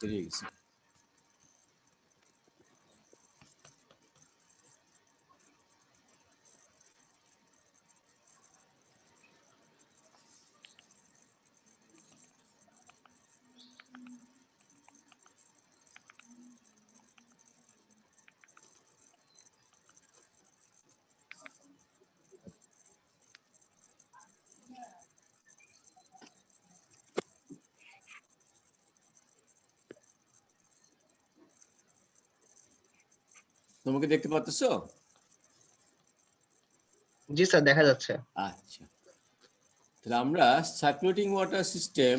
বেরিয়ে গেছে। তোমাকে দেখতে পাচ্ছো? জি স্যার, দেখা যাচ্ছে। আচ্ছা, তাহলে আমরা সার্কুলেটিং ওয়াটার সিস্টেম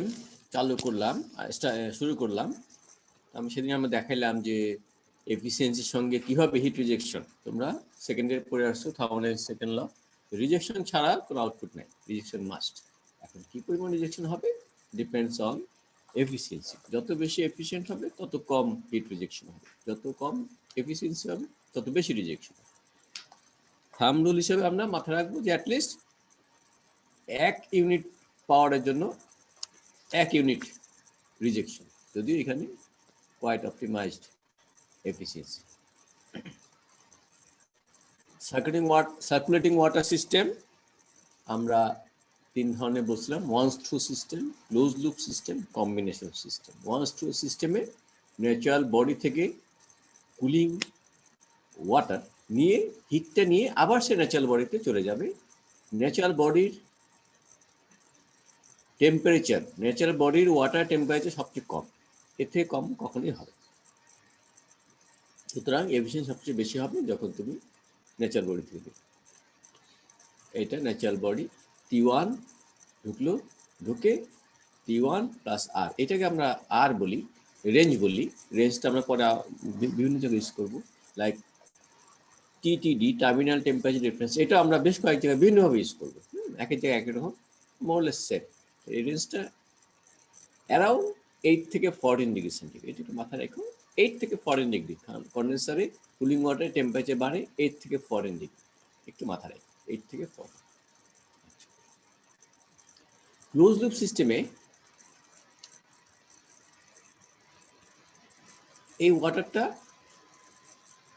চালু করলাম, শুরু করলাম। আমি সেদিন আমরা দেখাইলাম যে এফিসিয়েন্সির সঙ্গে কিভাবে হিট রিজেকশন, তোমরা সেকেন্ড ইয়ার পড়ে আসছো, থার্মোডাইনামিক্স সেকেন্ড ল। রিজেকশন ছাড়া কোনো আউটপুট নেই, রিজেকশন মাস্ট। এখন কি পরিমাণ রিজেকশন হবে ডিপেন্ডস অন এফিসিয়েন্সি। যত বেশি এফিসিয়েন্ট হবে তত কম হিট রিজেকশন হবে, যত কম এফিসিয়েন্সি হবে তত বেশি রিজেকশন। থাম্ব রুল হিসেবে আমরা মাথায় রাখবো যে অ্যাটলিস্ট 1 ইউনিট পাওয়ারের জন্য 1 ইউনিট রিজেকশন, যদিও এখানে quite optimised efficiency. Circulating water system আমরা 3 ধরনের বলছিলাম, once through system, close loop system, combination system. Once through সিস্টেমে ন্যাচারাল বডি থেকে কুলিং ওয়াটার নিয়ে, হিটটা নিয়ে আবার সে ন্যাচারাল বডিতে চলে যাবে। ন্যাচারাল বডির টেম্পারেচার, ন্যাচারাল বডির ওয়াটার টেম্পারেচার সবচেয়ে কম, এর থেকে কম কখনোই হবে। সুতরাং এফিসিয়েন্সি সবচেয়ে বেশি হবে যখন তুমি ন্যাচারাল বডি থেকে। এটা ন্যাচারাল বডি T1 ঢুকলো, ঢুকে T1 প্লাস আর, এটাকে আমরা আর বলি, রেঞ্জ বলি। রেঞ্জটা আমরা পরে বিভিন্ন জায়গায় ইউজ করবো, like TTD, terminal temperature difference. এটা আমরা বেশ কয়েক জায়গায় বিভিন্নভাবে ইউজ করবো, এক এক জায়গায় একই রকম, মোরলেস সেট। এই রেঞ্জটা অ্যারাউন্ড 8 থেকে 14 ডিগ্রি সেন্টিগ্রেড, এটা একটু মাথায় রেখো। 8 থেকে 14 ডিগ্রি, কন্ডেন্সারে কুলিং ওয়াটার টেম্পারেচার বাড়ে 8 থেকে 14 ডিগ্রি, একটু মাথায় রেখো, 8 থেকে 14। ক্লোজ লুপ সিস্টেমে এই ওয়াটারটা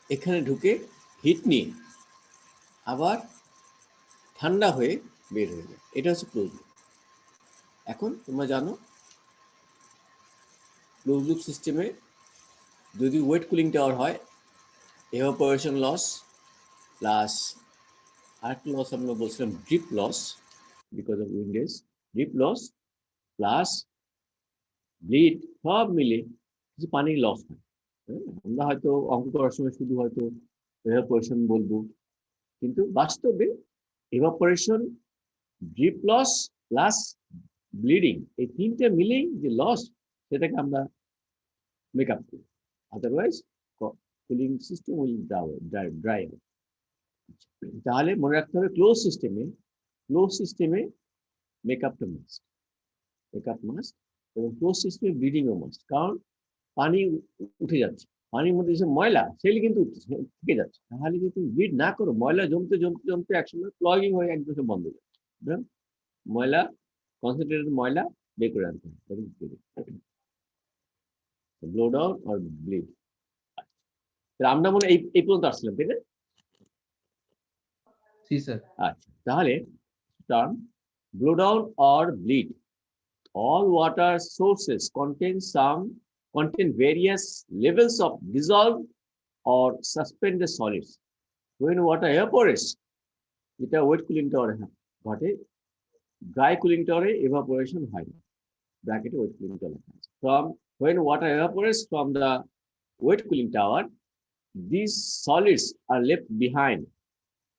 এখানে ঢুকে হিট নিয়ে আবার ঠান্ডা হয়ে বের হয়ে যায়, এটা হচ্ছে ক্লোজ লুপ। এখন তোমরা জানো ক্লোজ লুপ সিস্টেমে যদি ওয়েট কুলিং টাওয়ার হয়, এভাপোরেশন লস প্লাস আরেকটা লস আমরা বলছিলাম drip loss, because of windage, drip loss plus bleed, সব মিলে কিছু পানির লস হয়। আমরা হয়তো অঙ্ক করার সময় শুধু হয়তো এভাপোরেশন বলবো, কিন্তু বাস্তবে evaporation, drip loss plus bleeding, এই তিনটে মিলেই যে লস, সেটাকে আমরা মেক আপ করি। Otherwise cooling system will dry out. তাহলে মনে রাখতে হবে ক্লোজ সিস্টেমে মেকআপটা মাস্ট, মেকআপ মাস্ট, এবং ক্লোজ সিস্টেমে ব্লিডিংও মাস্ট। কারণ পানি উঠে যাচ্ছে, পানির মধ্যে যে ময়লা সেগুলি কিন্তু থেকে যাচ্ছে। তাহলে যদি তুমি ব্লিড না করো, ময়লা জমতে জমতে জমতে একসময় ক্লগিং হয়ে একদম বন্ধ হয়ে যাচ্ছে। ময়লা, কনসেন্ট্রেটেড ময়লা বের করে আনতে হবে, ব্লো ডাউন আর ব্লিড। আমরা মনে এই পর্যন্ত আসছিলাম, তাই না? আচ্ছা, তাহলে term blow down or bleed, all water sources contain various levels of dissolved or suspended solids. When water evaporates, এটা ওয়েট কুলিং টাওয়ারে ঘটে, ড্রাই কুলিং টাওয়ারে evaporation হয় না, ব্র্যাকেটে ওয়েট কুলিং টাওয়ার লেখা আছে। When water evaporates from the wet cooling tower, these solids are left behind,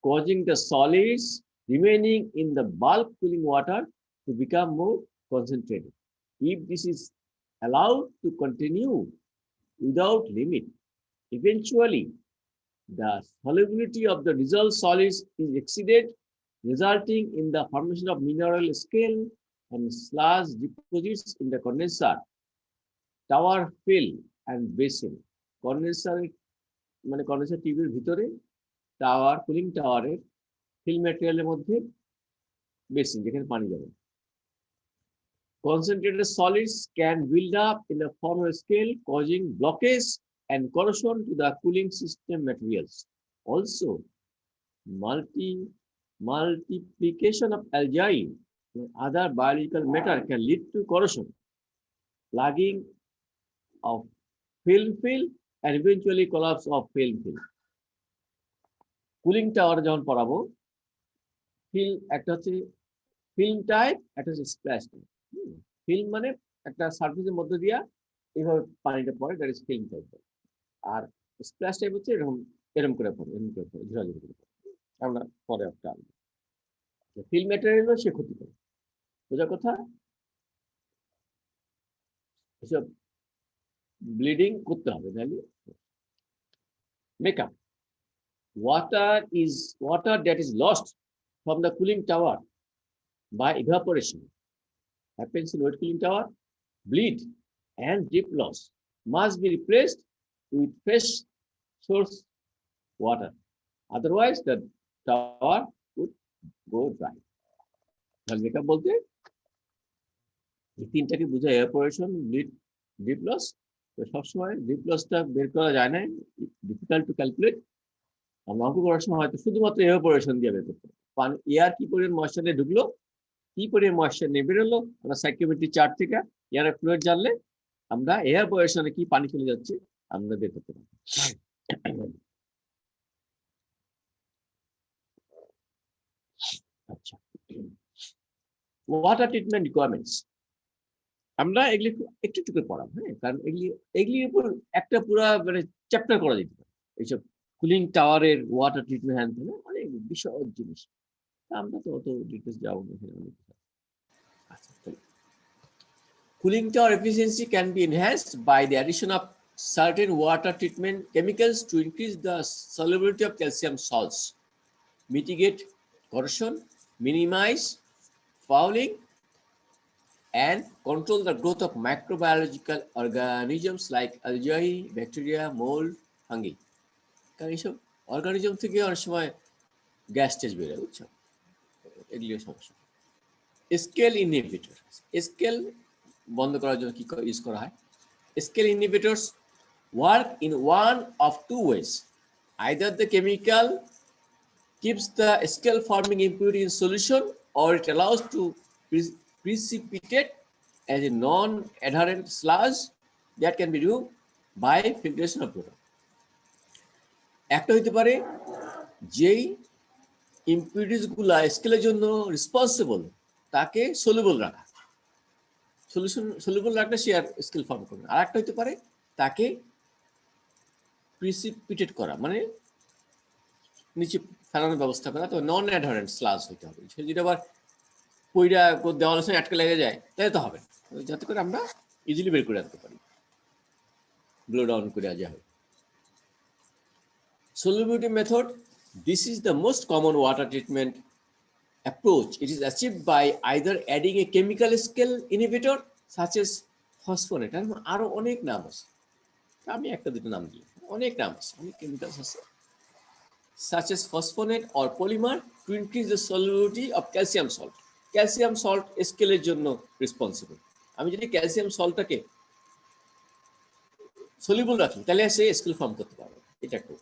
causing the solids remaining in the bulk cooling water to become more concentrated. If this is allowed to continue without limit, eventually the solubility of the dissolved solids is exceeded, resulting in the formation of mineral scale and sludge deposits in the condenser, tower fill and basin. Condenser টিউবের ভিতরে tower, cooling টাওয়ারের feel ম্যাটেরিয়ালের মধ্যে basin, যেখানে পানি যাবে। Concentrated solids can build up in the form of scale, causing blockage and corrosion to the cooling system materials. Also, multiplication of algae and other biological matter can lead to corrosion, plugging of film, and eventually collapse of film. Cooling tower যখন পড়াবো একটা হচ্ছে film type, একটা হচ্ছে splash type. Film মানে একটা সার্ফেসের মধ্যে দিয়া এইভাবে পানিটা পড়ে, দ্যাট ইজ ফিল্ম টাইপ। আর স্প্ল্যাশ টাইপ হচ্ছে এরকম এরকম করে পড়ে, এরকম করে পড়ে, ঝোরাঝুরি করে পড়ে। আমরা পরে একটা ফিল্ম ম্যাটেরিয়ালও সে ক্ষতি করে, বোঝা কথা। এসব ব্লিডিং করতে হবে, তাহলে makeup water that is lost from the cooling tower by evaporation happens in wet cooling tower, bleed and drip loss must be replaced with fresh source water, otherwise the tower would go dry. Makeup বলতে এই তিনটাকে বোঝায়, evaporation, bleed, drip loss. তো সবসময় drip লসটা বের করা যায় না, ডিফিকাল্ট টু ক্যালকুলেট। আমরা অঙ্ক করার সময় হয়তো শুধুমাত্র এভাপোরেশন দিয়ে বের করতে পানি, এয়ার কি পরিমাণ ময়েশ্চার নিয়ে ঢুকলো, কি পরিমাণ ময়েশ্চার নিয়ে বেরোলো, আমরা সাইক্রোমেট্রি চার্ট থেকে এয়ারের ফ্লুইড জানলে আমরা এভাপোরেশনে কি পানি চলে যাচ্ছে আমরা বের করতে পারি। আচ্ছা, ওয়াটার ট্রিটমেন্ট রিকোয়ারমেন্টস আমরা এগুলি একটু একটু করে পড়াবো, হ্যাঁ, কারণ এগুলির উপর একটা পুরো মানে চ্যাপ্টার করা যেতে পারে। এইসব কুলিং টাওয়ারের ওয়াটার ট্রিটমেন্ট হ্যান্ড থেকে অনেক বিশদ জিনিস, আমরা তো অত ডিটেলস যাবো না এখানে। অনেক আচ্ছা, cooling tower efficiency can be enhanced by the addition of certain water treatment chemicals to increase the solubility of calcium salts, mitigate corrosion, minimize fouling, and control the growth of microbiological organisms like algae, bacteria, mold, fungi. কারণ এইসব organism থেকে অনেক সময় gas টেজ বের হয়, বুঝছো, এগুলিও সমস্যা। স্কেল ইনহিবিটর, স্কেল বন্ধ করার জন্য কি ইউজ করা হয়? Scale inhibitors work in one of two ways. Either the chemical keeps the scale forming impurity in solution, or it allows to precipitate as a non-adherent sludge that can be removed by filtration of water. একটা হইতে পারে যেই impurities গুলা স্কেলের জন্য responsible তাকে soluble রাখা, soluble রাখলে সে আর স্কেল ফর্ম করবে। আর একটা হইতে পারে তাকে প্রিসিপিটেট করা, মানে নিচে ফেলানোর ব্যবস্থা করা। তো নন অ্যাডহারেন্ট স্লাজ হইতে হবে, সে যেটা আবার পইরা দেওয়ালের সঙ্গে আটকে লেগে যায় তাই তো হবে, যাতে করে আমরা ইজিলি বের করে আনতে পারি, ব্লো ডাউন করে যা হয়। Solubility method, this is the most common water treatment approach. It is achieved by either adding a chemical scale inhibitor such as phosphonate, আরো অনেক নাম আছে, আমি একটা দুটো নাম দিই, অনেক নাম আছে, অনেক কেমিক্যালস আছে, such as phosphonate or polymer to increase the solubility of calcium salt. Calcium salt স্কেলের জন্য রেসপন্সিবল। আমি যদি ক্যালসিয়াম সল্টটাকে সলিউবল রাখি তাহলে সে স্কেল ফর্ম করতে পারবে, এটা একটা।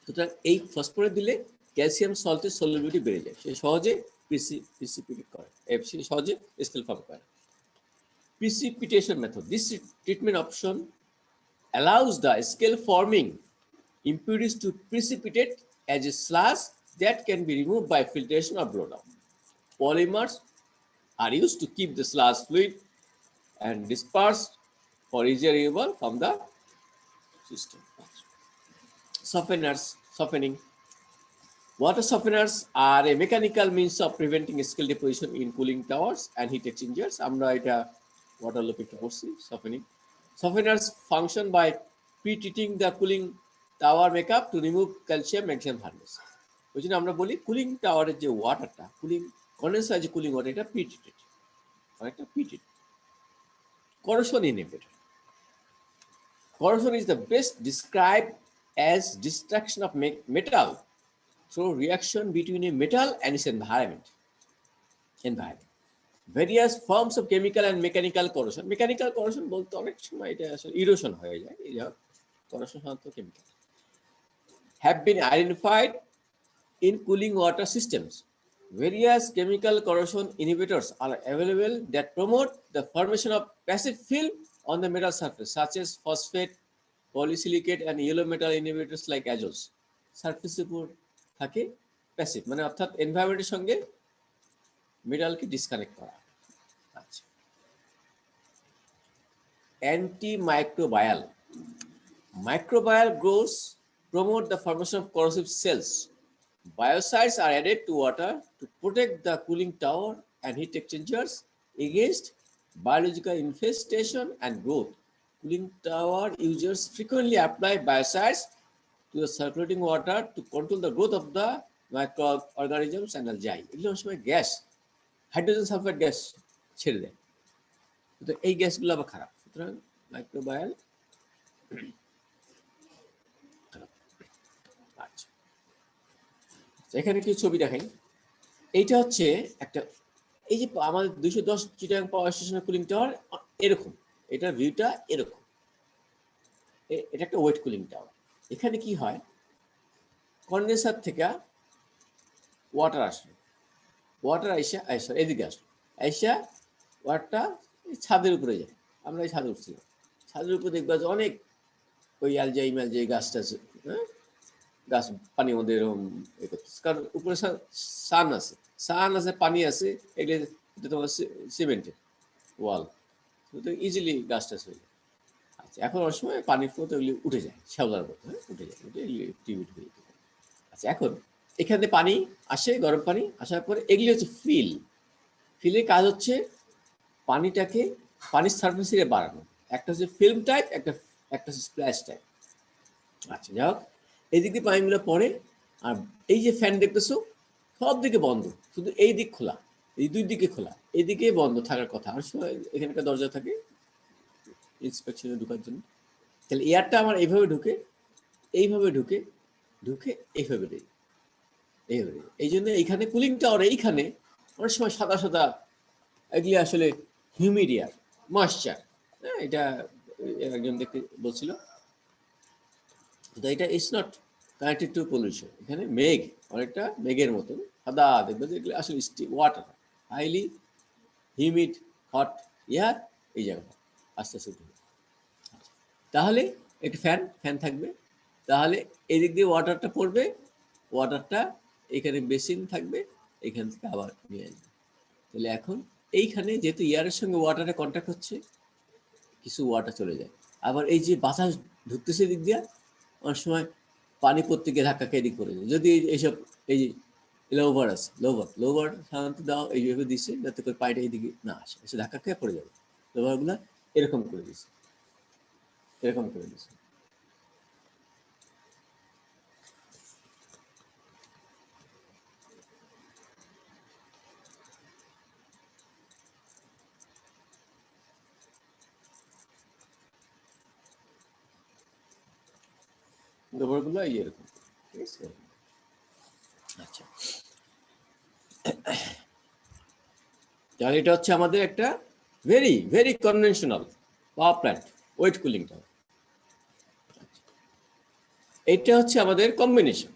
সুতরাং এই ফসফরেট দিলে ক্যালসিয়াম সল্টের সলিউবিলিটি বেড়ে যায়, সে সহজে প্রিসিপিটেট করে, সে সহজে স্কেল ফর্ম করে। Precipitation method, this treatment option allows the scale forming impurities to precipitate as a sludge that can be removed by filtration or blowdown. Polymers are used to keep the sludge fluid and dispersed for easier removal from the system. Softeners, softening. Water softeners are a mechanical means of preventing scale deposition in cooling towers and heat exchangers. আমরা এটা water loop একটু করছি। Softeners function by pre-treating the cooling tower makeup to remove calcium magnesium harness. ওই জন্য আমরা বলি cooling টাওয়ারের যে ওয়াটারটা, কুলিং কন্ডেন্সার যে কুলিং ওয়াটার, এটা প্রি-ট্রিটেড, অনেকটা pre-treated. Corrosion inhibitor. Corrosion is the best described as destruction of metal through reaction between a metal and its environment. Various forms of chemical and mechanical corrosion. Mechanical corrosion বলতে অনেক সময় এটা আসলে erosion হয়ে যায়, এই যা করোশন সাধারণত chemical, have been identified in cooling water systems. Various chemical corrosion inhibitors are available that promote the formation of passive film on the metal surface, such as phosphate, polysilicate, and yellow metal inhibitors like azoles. সারফেসের উপর থাকে passive, মানে অর্থাৎ এনভায়রনমেন্টের সঙ্গে মেটালকে disconnect করা। আচ্ছা, antimicrobial. Microbial growths promote the formation of corrosive cells. Biocides are added to water to protect the cooling tower and heat exchangers against biological infestation and growth. Cooling tower users frequently apply biocides to the circulating water to control the growth of the microorganisms and algae. এগুলো অনেক সময় gas, hydrogen sulphide gas ছেড়ে দেয়, তো এই গ্যাসগুলো আবার খারাপ, সুতরাং মাইক্রোবায়াল খারাপ। আচ্ছা, এখানে কিছু ছবি দেখাই। এইটা হচ্ছে একটা, এই যে আমাদের 210 চিটাগাং পাওয়ার স্টেশনের কুলিং টাওয়ার এরকম, এটার ভিউটা এরকম, এটা একটা ওয়েট কুলিং টাওয়ার। এখানে কি হয়, কন্ডেন্সার থেকে ওয়াটার আসলো, ওয়াটার আইসা এদিকে আসলো, আইসা ওয়াটারটা ছাদের উপরে যায়। আমরা এই ছাদে উঠছিলাম, ছাদের উপরে দেখবা যে অনেক ওই অ্যালজাই ম্যালজাই গাছটা আছে, হ্যাঁ, গাছ পানির মধ্যে এরকম এ করতেছে, কারণ উপরে সান আছে, পানি আছে, এগুলো তোমার সিমেন্টের ওয়াল, ইজিলি গাছটা হয়ে যায়। আচ্ছা, এখন অনেক সময় পানির ফ্লোতে ওগুলি উঠে যায়, শ্যাওলার মতো, হ্যাঁ, উঠে যায়, উঠে টিউব হয়ে যায়। আচ্ছা, এখন এখানে পানি আসে, গরম পানি আসার পরে এগুলি হচ্ছে ফিল। ফিলের কাজ হচ্ছে পানিটাকে, পানির সারফেস এরিয়া বাড়ানো। একটা হচ্ছে ফিল্ম টাইপ, একটা হচ্ছে স্প্ল্যাশ টাইপ। আচ্ছা, যাই হোক, এইদিক দিয়ে পানিগুলো পড়ে, আর এই যে ফ্যান দেখতেছো সব দিকে বন্ধ, শুধু এই দিক খোলা, এই দুই দিকে খোলা, এইদিকে বন্ধ থাকার কথা। আর সময় এখানকার দরজা থাকে ইন্সপেকশনে ঢোকার জন্য। তাহলে এয়ারটা আমার এইভাবে ঢুকে, এইভাবে ঢুকে, ঢুকে এইভাবে দেয়, এইভাবে। এই জন্য এইখানে কুলিং টাওয়ার এইখানে অনেক সময় সাদা সাদা, এগুলি আসলে হিউমিড এয়ার, ময়েশ্চার, হ্যাঁ, এটা একজন দেখতে বলছিল। তো এটা it's not connected to pollution. এখানে মেঘ, অনেকটা মেঘের মতন সাদা দেখবে, এগুলো আসলে water, highly humid hot air এই জায়গাটা আস্তে আস্তে উঠবে। তাহলে একটু ফ্যান থাকবে, তাহলে এদিক দিয়ে ওয়াটারটা পড়বে, ওয়াটারটা এখানে বেসিন থাকবে, এখান থেকে আবার নিয়ে আসবে। তাহলে এখন এইখানে যেহেতু এয়ারের সঙ্গে ওয়াটারে কন্ট্যাক্ট হচ্ছে, কিছু ওয়াটার চলে যায়। আবার এই যে বাতাস ঢুকতেছে দিক দিয়ে, অনেক সময় পানি প্রত্যেকে ধাক্কা খেয়ে এদিক পড়ে যায়। যদি এইসব এই যে লোভার আছে, লোভার সাধারণত দাও এইভাবে দিচ্ছে যাতে করে পানিটা এইদিকে না আসে, এসে ধাক্কা খেয়ে পড়ে যাবে। লোভারগুলো এরকম করে দিচ্ছে, এরকম করে দিচ্ছে। লোভারগুলো এই এরকম, ঠিক আছে। আচ্ছা, তাহলে এটা হচ্ছে আমাদের একটা very very conventional power plant, wet cooling tower. এইটা হচ্ছে আমাদের কম্বিনেশন।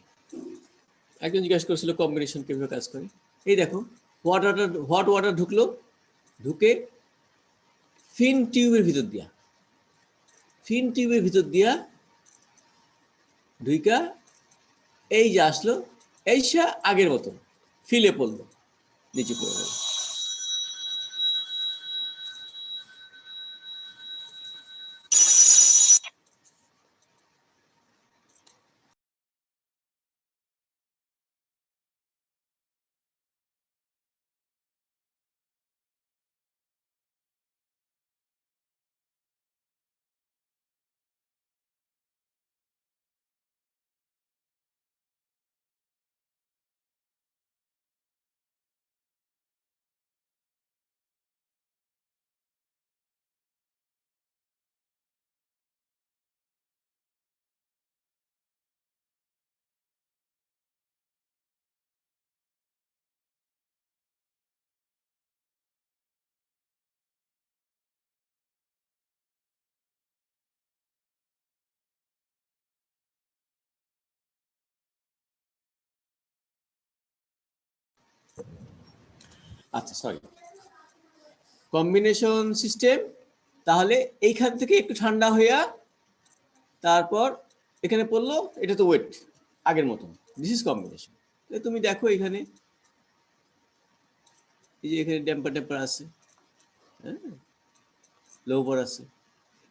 একজন জিজ্ঞাসা করেছিল কম্বিনেশন কিভাবে কাজ করে। এই দেখো, হট ওয়াটার ঢুকলো, ঢুকে ফিন টিউবের ভিতর দিয়া ঢুইকা এই যে আসলো, এইসা আগের মতো ফিলে পড়লো, নিচে পড়ে গেল। আচ্ছা সরি, কম্বিনেশন সিস্টেম, তাহলে এইখান থেকে একটু ঠান্ডা হইয়া তারপর এখানে পড়লো, এটা তো ওয়েট আগের মতন, দিস ইজ কম্বিনেশন। তুমি দেখো এখানে এই যে এখানে ড্যাম্পার ট্যাম্পার আছে, হ্যাঁ, লোবার আছে,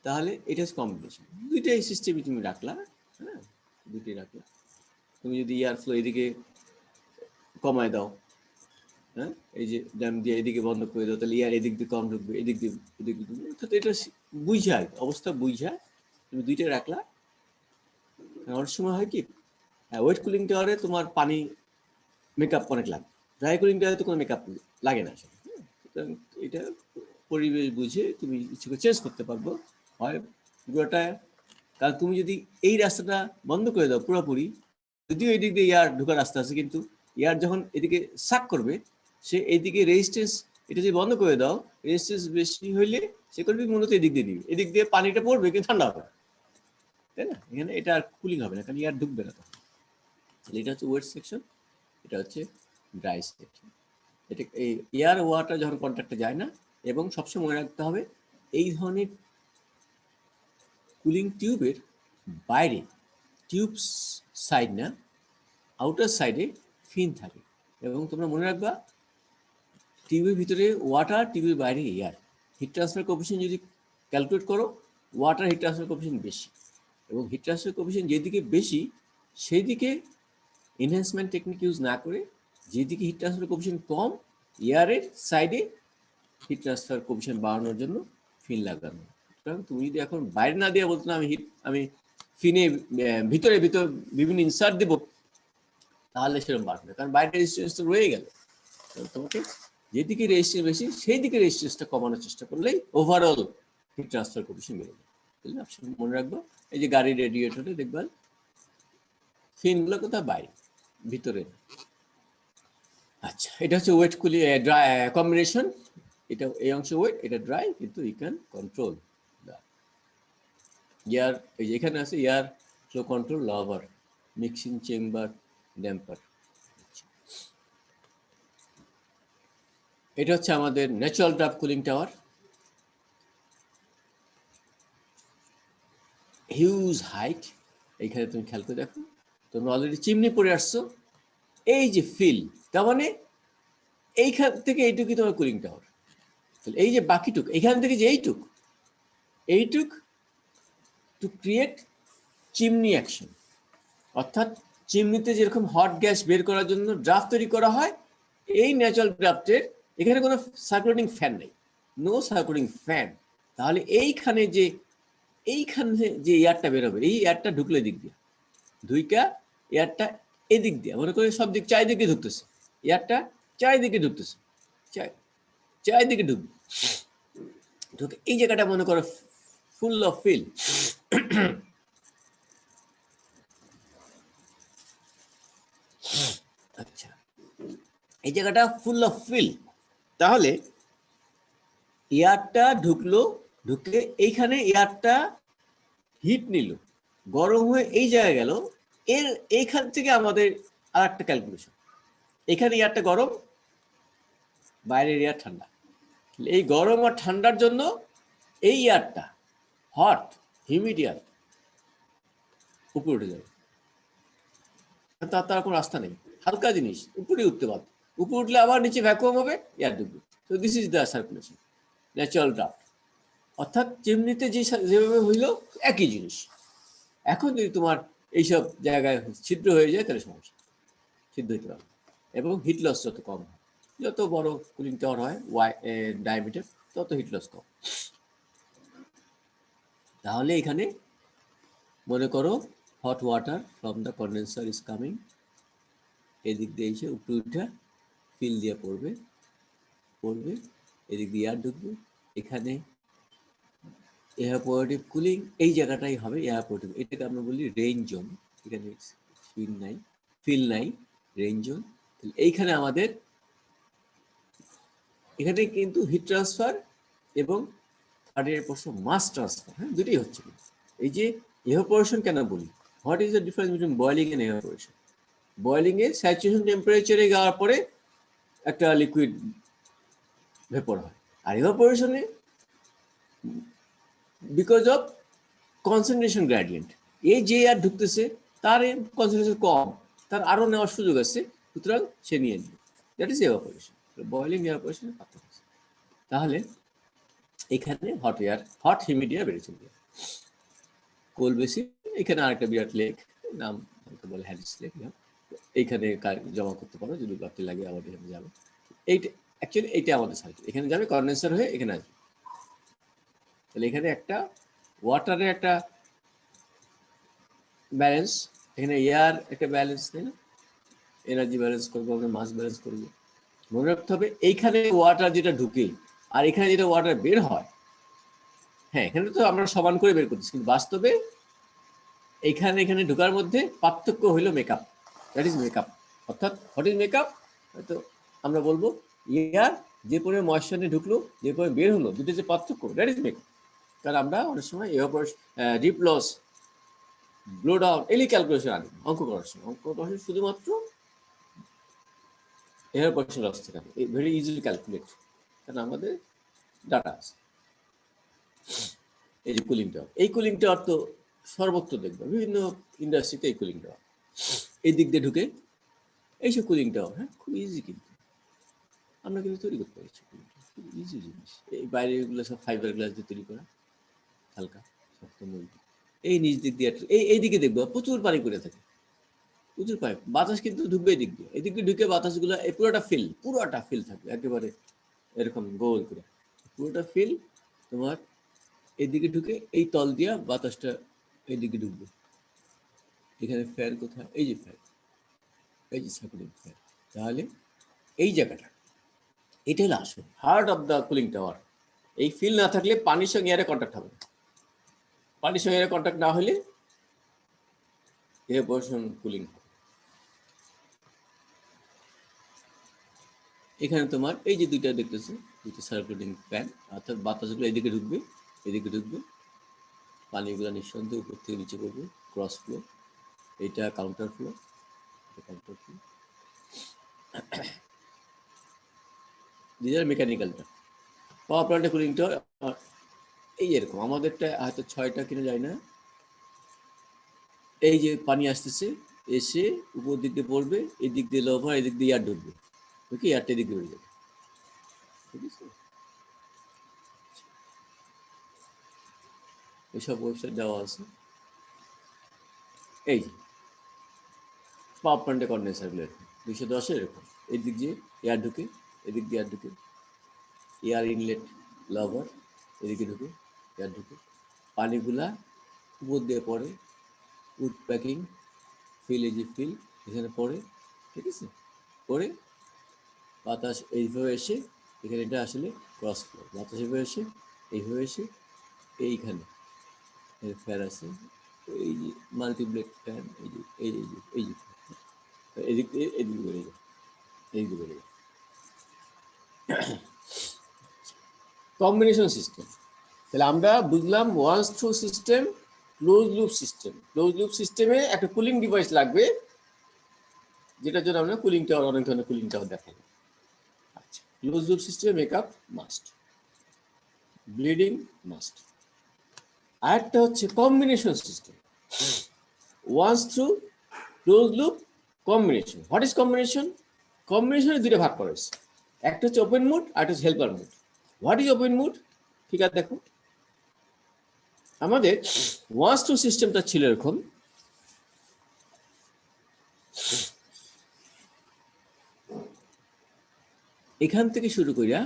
তাহলে এটা হচ্ছে কম্বিনেশন। দুইটাই সিস্টেমই তুমি রাখলা, হ্যাঁ, দুইটাই রাখলা। তুমি যদি এয়ার ফ্লো এদিকে কমায় দাও, হ্যাঁ, এই যে ড্যাম দিয়ে এদিকে বন্ধ করে দাও, তাহলে এয়ার এদিক দিয়ে কম ঢুকবে, এদিক দিয়ে এদিক দিয়ে ঢুকবে। তো এটা বুঝায়, অবস্থা বুঝায় তুমি দুইটাই রাখলা। অনেক সময় হয় কি, ওয়েট কুলিং টাওয়ারে তোমার পানি মেকআপ অনেক লাগে, ড্রাই কুলিং টাওয়ারে তো কোনো মেকআপ লাগে না আসলে। এটা পরিবেশ বুঝে তুমি ইচ্ছে করে চেঞ্জ করতে পারবো হয় পুরোটা। কারণ তুমি যদি এই রাস্তাটা বন্ধ করে দাও পুরোপুরি, যদিও এদিক দিয়ে এয়ার ঢোকার রাস্তা আছে, কিন্তু এয়ার যখন এদিকে সাক করবে, সে এইদিকে রেজিস্ট্যান্স, এটা যদি বন্ধ করে দাও, রেজিস্ট্যান্স বেশি হইলে সে করবে মূলত এদিক দিয়ে নিবে, এদিক দিয়ে পানিটা পড়বে কিন্তু ঠান্ডা হবে, তাই না? এখানে এটা আর কুলিং হবে না, কারণ এয়ার ঢুকবে না তখন। তাহলে এটা হচ্ছে ওয়েট সেকশন, এটা হচ্ছে ড্রাই সেকশন। এটা এই এয়ার ওয়াটার যখন কন্ট্যাক্টে যায় না, এবং সবসময় মনে রাখতে হবে এই ধরনের কুলিং টিউবের বাইরে, টিউব সাইড না, আউটার সাইডে ফিন থাকে। এবং তোমরা মনে রাখবা টিউবের ভিতরে ওয়াটার, টিউবের বাইরে এয়ার। হিট ট্রান্সফার কোএফিসিয়েন্ট যদি ক্যালকুলেট করো, ওয়াটার হিট ট্রান্সফার কোএফিসিয়েন্ট বেশি, এবং হিট ট্রান্সফার কোএফিসিয়েন্ট যেদিকে বেশি সেই দিকে এনহ্যান্সমেন্ট টেকনিক ইউজ না করে, যেদিকে হিট ট্রান্সফার কোএফিসিয়েন্ট কম, এয়ারের সাইডে হিট ট্রান্সফার কোএফিসিয়েন্ট বাড়ানোর জন্য ফিন লাগানো। সুতরাং তুমি যদি এখন বাইরে না দিয়ে বলতো না আমি ফিনে ভিতরে বিভিন্ন ইনসার্ট দেবো, তাহলে সেরকম বাড়বে, কারণ বাইরে রেজিস্ট্যান্স তো রয়ে গেল। তোমাকে যেদিকে রেজিস্ট্যান্স বেশি সেই দিকে রেজিস্ট্যান্সটা কমানোর চেষ্টা করলেই ওভারঅল হিট ট্রান্সফার কোএফিসিয়েন্ট বেড়ে যাবে। তাহলে অপশন মনে রাখবো, এই যে গাড়ির রেডিয়েটরে দেখবেন ফিনগুলো কোথাও বাইরে, ভিতরে। আচ্ছা, এটা হচ্ছে ওয়েট কুলি ড্রাই কম্বিনেশন। এটা এই অংশ ওয়েট, এটা ড্রাই, কিন্তু ইউ ক্যান কন্ট্রোল এয়ার। এই যে এখানে আছে air flow control, lover, mixing chamber, damper. এটা হচ্ছে আমাদের natural draft cooling tower. Huge height, এইখানে তুমি খেয়াল করে দেখো, তোমরা অলরেডি চিমনি পরে আসছো, এই যে ফিল, তার মানে এইখান থেকে এইটুকুই তোমার কুলিং টাওয়ার। তাহলে এই যে বাকিটুক, এইখান থেকে যে এইটুক টু ক্রিয়েট চিমনি অ্যাকশন, অর্থাৎ চিমনিতে যেরকম হট গ্যাস বের করার জন্য ড্রাফট তৈরি করা হয়, এই ন্যাচারাল ড্রাফটের এখানে কোনো সার্কুলেটিং ফ্যান নেই, নো সার্কুলেটিং ফ্যান। তাহলে এইখানে যে এয়ারটা বেরোবে, এই এয়ারটা ঢুকলে দিক দিয়ে দুইটা এয়ারটা এদিক দিয়ে, মনে করে সব দিক চারিদিকে ঢুকতেছে, এয়ারটা চারিদিকে ঢুকতেছে, চারিদিকে ঢুকবে, ঢুকে এই জায়গাটা মনে করো ফুল অফ ফিল। আচ্ছা, এই জায়গাটা ফুল অফ ফিল, তাহলে এয়ারটা ঢুকলো, ঢুকে এইখানে এয়ারটা হিট নিল, গরম হয়ে এই জায়গায় গেল, এইখান থেকে আমাদের আর একটা ক্যালকুলেশন, এখানে এয়ারটা গরম, বাইরের এয়ার ঠান্ডা, এই গরম আর ঠান্ডার জন্য এই এয়ারটা হট হিউমিড এয়ার উপরে উঠে যাবে, তার কোনো রাস্তা নেই, হালকা জিনিস উপরে উঠতে পারবে, উপরে উঠলে আবার নিচে ভ্যাকুয়াম হবে, এয়ার ঢুকবে। তো this is the circulation, natural draft. অর্থাৎ চিমনিতে যেভাবে হইল একই জিনিস, এখন যদি তোমার এইসব জায়গায় ছিদ্র হয়ে যায় তাহলে সমস্যা, ছিদ্র হইতে পারবে, এবং হিট লস যত কম হয়, যত বড় কুলিং টাওয়ার হয় ডায়ামিটার, তত হিট লস কম। তাহলে এখানে মনে করো hot water from the condenser is coming, এদিক দিয়ে এসে উপরে উঠে ফিল দিয়ে পড়বে, এদিক দিয়ে এয়ার ঢুকবে, এখানে এয়ারপোর্টিভ কুলিং এই জায়গাটাই হবে এয়ারপোর্টিভ, এটাকে আমরা বলি রেঞ্জ জোন। এখানে ফিল নাই, রেঞ্জ জোন। এইখানে আমাদের এখানে কিন্তু হিট ট্রান্সফার এবং থার্ড প্রশ্ন মাস ট্রান্সফার, হ্যাঁ, দুটোই হচ্ছে। এই যে ইভাপোরেশন কেন বলি, what is the difference between boiling and evaporation? Boiling এ স্যাচুরেশন টেম্পারেচারে যাওয়ার পরে একটা লিকুইড ভেপর হয়। আর ইভাপোরেশনে বিকজ অফ কনসেন্ট্রেশন গ্রেডিয়েন্ট, এই যে এয়ার ঢুকতেছে তার কনসেন্ট্রেশন কম, তার আরো নেওয়ার সুযোগ আছে, সুতরাং সে নিয়ে নেবে। That is evaporation. বয়েলিং ইভাপোরেশনের পার্থক্য। তাহলে এখানে hot air, hot humid air বেড়ে চলবে। কোল্ড বেসিন, এখানে আরেকটা বিরাট লেক, নাম বলে হ্যারিস লেক, এইখানে জমা করতে পারো, যদি বাড়তি লাগে আবার এখানে যাবে। এইটা অ্যাকচুয়ালি এইটা আমাদের সাইড, এখানে যাবে কনডেন্সার হয়ে এখানে আসবে। তাহলে এখানে একটা ওয়াটারের একটা ব্যালেন্স, এখানে এয়ার একটা ব্যালেন্স, তাই না? এনার্জি ব্যালেন্স করবো, আমরা মাস ব্যালেন্স করবো। মনে রাখতে হবে এইখানে ওয়াটার যেটা ঢুকে আর এখানে যেটা ওয়াটার বের হয়, হ্যাঁ এখানে তো আমরা সমান করে বের করতেছি, কিন্তু বাস্তবে এইখানে এখানে ঢোকার মধ্যে পার্থক্য হইল মেকআপ। That is makeup. অর্থাৎ হোয়াট ইজ মেকআপ? হয়তো আমরা বলবো এয়ার যে পরিমাণে ময়েশ্চার নিয়ে ঢুকলো, যে পরিমাণে বের হলো, দুটো যে পার্থক্য, দ্যাট ইজ মেকআপ। কারণ আমরা অনেক সময় ডিপ লস, ব্লো ডাউন এলি ক্যালকুলেশন আনি অঙ্ক করার সময়। অঙ্ক করার সময় শুধুমাত্র এভাপোরেশন লস থেকে আনি, ভেরি ইজিলি ক্যালকুলেট, কারণ আমাদের ডাটা আছে। এই যে কুলিং টাওয়ার, এই কুলিং টাওয়ার তো সর্বত্র দেখবে, বিভিন্ন ইন্ডাস্ট্রিতে এই কুলিং টাওয়ার এই দিক দিয়ে ঢুকে, এইসব কুলিং টাওয়ার, হ্যাঁ খুব ইজি, কিন্তু আমরা কিন্তু তৈরি করতে পারছি, খুব ইজি জিনিস। এই বাইরে এগুলো সব ফাইবার গ্লাস দিয়ে তৈরি করা, হালকা শক্ত মজবুত। এই নিচ দিক দিয়ে এই দিকে দেখবো প্রচুর পানি করে থাকে, প্রচুর পাইপ, বাতাস কিন্তু ঢুকবে এই দিক দিয়ে, এই দিক দিয়ে ঢুকে বাতাসগুলো এই পুরোটা ফিল থাকবে একেবারে এরকম গোল করে, পুরোটা ফিল তোমার এইদিকে ঢুকে এই তল দিয়া বাতাসটা এইদিকে ঢুকবে। এখানে ফ্যান কোথায়? এই যে ফ্যান, এই যে সার্কুলিং ফ্যান। তাহলে এই জায়গাটা, এটা হলো আসল heart of the cooling tower. এই ফিল না থাকলে পানির সঙ্গে এয়ারে কন্ট্যাক্ট হবে, পানির সঙ্গে এয়ারে কন্ট্যাক্ট না হলে এভাপোরেশন কুলিং হবে। এখানে তোমার এই যে দুইটা দেখতেছো, দুইটা সার্কুলেটিং ফ্যান, অর্থাৎ বাতাসগুলো এদিকে ঢুকবে, এদিকে ঢুকবে, পানিগুলো নিঃসন্দেহে উপর থেকে নিচে পড়বে, ক্রস ফ্লো, এটা কাউন্টার ফ্লো, কাউন্টার ফ্লো। মেকানিক্যালটা পাওয়ার প্ল্যান্টে কুলিংটা এই এরকম, আমাদেরটা হয়তো 6টা কিনে যায় না, এই যে পানি আসতেছে, এসে উপর দিক দিয়ে পড়বে, এই দিক দিয়ে লোভার, এই দিক দিয়ে এয়ার ঢুকবে, ওকে এয়ারটা এদিক দিয়ে যাবে, ঠিক আছে? এইসব ওয়েবসাইট দেওয়া আছে। এই পাওয়ার প্ল্যান্টে কন্ডেন্সারগুলো এরকম 210 এরকম, এই দিক দিয়ে এয়ার ঢুকে, এদিক দিয়ে এয়ার ঢুকে, এয়ার ইনলেট লভার, এদিকে ঢুকে এয়ার ঢুকে, পানিগুলা উপর দিয়ে পড়ে, উড প্যাকিং ফিল, এই যে ফিল এখানে পড়ে, ঠিক আছে? পড়ে বাতাস এইভাবে এসে এখানে, এটা আসলে ক্রস ফ্লো, বাতাস এইভাবে এসে এইভাবে এসে এইখানে ফ্যান আছে, এই যে মাল্টিপ্লেট ফ্যান, এই যে এই যে এদিক দিয়ে এদিকে বেড়ে যায়, এইদিকে বেড়ে যায়। কম্বিনেশন সিস্টেম, তাহলে আমরা বুঝলাম once through system, close loop system. Close loop সিস্টেমে একটা কুলিং ডিভাইস লাগবে, যেটার জন্য আমরা কুলিং টাওয়ার, অনেক ধরনের কুলিং টাওয়ার দেখাবো। আচ্ছা, ক্লোজ লুপ সিস্টেমে মেকআপ মাস্ট, ব্লিডিং মাস্ট। আরেকটা হচ্ছে combination system, once through close loop combination. What is combination? কম্বিনেশনে দুইটা ভাগ করা হয়েছে, একটা হচ্ছে ওপেন মুড আর একটা হচ্ছে helper mode. What is open mode? ঠিক আছে, দেখো আমাদের ওয়ান্স থ্রু সিস্টেমটা ছিল এরকম, এখান থেকে শুরু করিয়া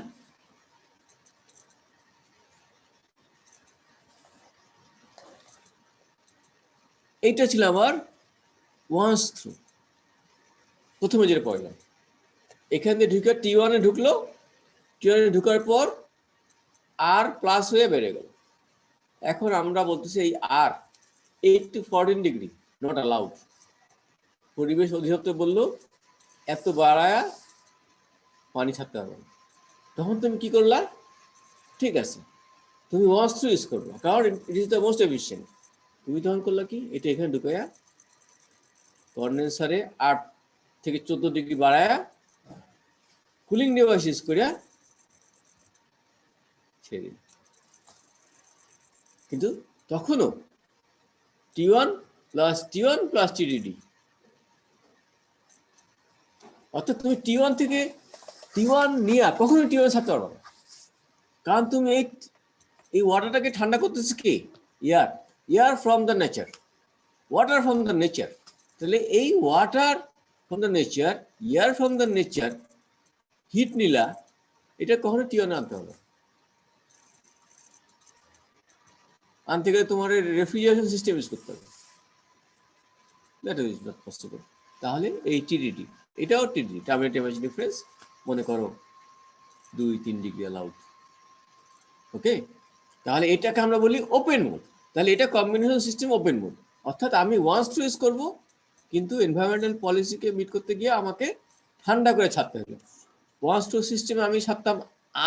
এইটা ছিল আমার ওয়ান্স থ্রু। প্রথমে যেটা পড়লাম, এখান দিয়ে ঢুকে T1-এ ঢুকলো, T1-এ ঢুকার পর আর প্লাস হয়ে বেড়ে গেল। এখন আমরা বলতেছি এই আর 8 to 14 ডিগ্রি নট অ্যালাউড। পরিবেশ অধিদপ্তর বললো এত বাড়ায়া পানি ছাড়তে হবে না। তখন তুমি কি করলা? ঠিক আছে, তুমি ওয়ান্স থ্রু ইউজ করবে, কারণ it is the most efficient. তুমি তখন করলা কি, এটা এখানে ঢুকাইয়া কন্ডেন্সারে 8 থেকে 14 ডিগ্রি বাড়ায়া কুলিং ডিভাইস ইউজ করিয়া ছেড়ে দিন। কিন্তু তখনও T1 plus T1 plus TDD, অর্থাৎ তুমি T1 থেকে T1 নিয়ে কখনো T1 ছাড়তে পারবে না, কারণ তুমি এই ওয়াটারটাকে ঠান্ডা করতেছে কি? Air from the nature, water from the nature. তাহলে এই water from the nature, air from the nature heat নিলা, এটা কখনো T1 আনতে হবে। আনতে গেলে তোমার রেফ্রিজারেশন সিস্টেম ইউজ করতে হবে, দ্যাট ইজ নট পসিবল। তাহলে এই TDD, এটাও TDD, টার্মিনাল টেম্পারেচার ডিফারেন্স, মনে করো 2-3 ডিগ্রি অ্যালাউড। ওকে, তাহলে এটাকে আমরা বলি ওপেন মোড। তাহলে এটা কম্বিনেশন সিস্টেম ওপেন মোড, অর্থাৎ আমি ওয়ান্স টু ইউজ করবো, কিন্তু এনভায়রনমেন্টাল পলিসিকে মিট করতে গিয়ে আমাকে ঠান্ডা করে ছাড়তে হলো। ওয়ান্স টু সিস্টেমে আমি ছাড়তাম